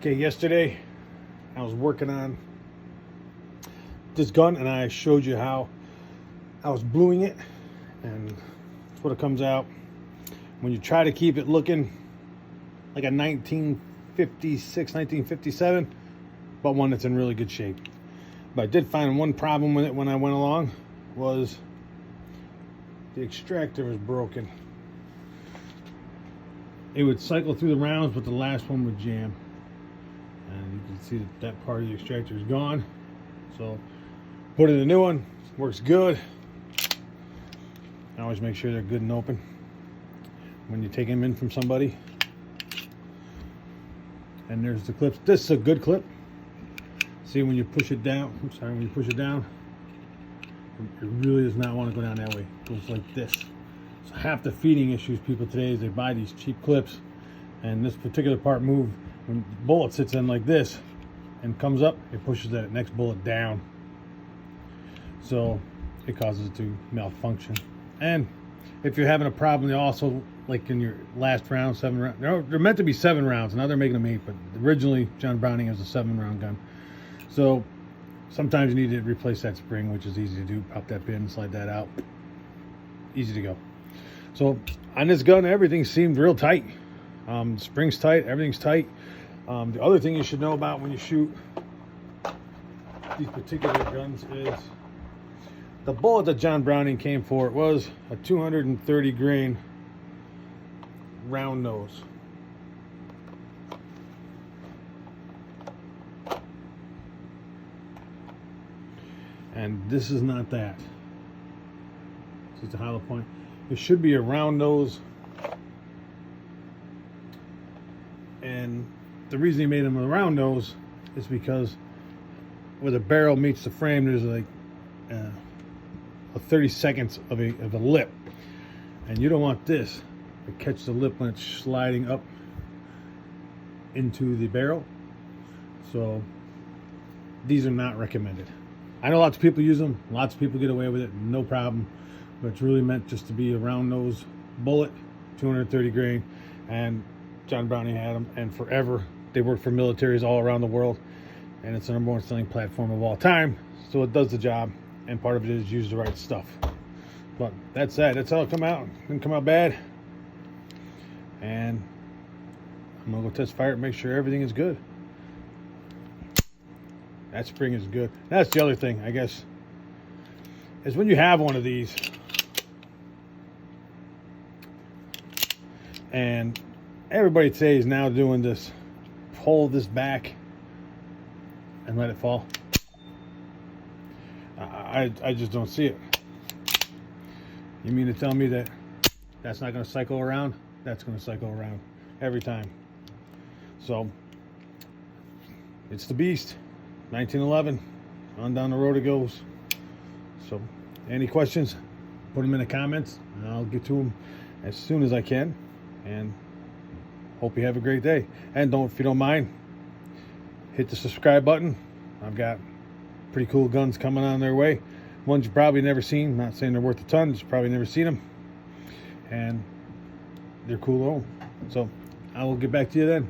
Okay, yesterday I was working on this gun and I showed you how I was bluing it, and that's what it comes out when you try to keep it looking like a 1956, 1957, but one that's in really good shape. But I did find one problem with it when I went along was the extractor was broken. It would cycle through the rounds, but the last one would jam. And you can see that part of the extractor is gone. So put in a new one, works good. I always make sure they're good and open when you take them in from somebody. And there's the clips. This is a good clip. See, when you push it down, when you push it down, it really does not want to go down that way. It goes like this. So half the feeding issues people today is they buy these cheap clips, and this particular part moves. When the bullet sits in like this and comes up, it pushes that next bullet down. So it causes it to malfunction. And if you're having a problem, they also, like in your last round, 7 rounds, they're meant to be 7 rounds. Now they're making them 8, but originally John Browning has a 7-round gun. So sometimes you need to replace that spring, which is easy to do. Pop that pin, slide that out. Easy to go. So on this gun, everything seemed real tight. Spring's tight, everything's tight. The other thing you should know about when you shoot these particular guns is the bullet that John Browning came for. It was a 230 grain round nose. And this is not that. This is the hollow point. It should be a round nose. And the reason he made them a round nose is because where the barrel meets the frame, there's like a 30 seconds of a lip. And you don't want this to catch the lip when it's sliding up into the barrel. So these are not recommended. I know lots of people use them. Lots of people get away with it, no problem. But it's really meant just to be a round nose bullet, 230 grain. And John Browning had them, and forever they work for militaries all around the world, and it's the #1 selling platform of all time. So it does the job, and part of it is use the right stuff. But that's that. That's how it come out. Didn't come out bad. And I'm gonna go test fire it, make sure everything is good. That spring is good. That's the other thing, I guess, is when you have one of these and everybody today is now doing this, pull this back and let it fall. I just don't see it. You mean to tell me that that's not going to cycle around? That's going to cycle around every time. So it's the beast. 1911, on down the road it goes. So any questions, put them in the comments and I'll get to them as soon as I can. And hope you have a great day. And if you don't mind, hit the subscribe button. I've got pretty cool guns coming on their way. Ones you've probably never seen. Not saying they're worth a ton, you've probably never seen them. And they're cool to own. So I will get back to you then.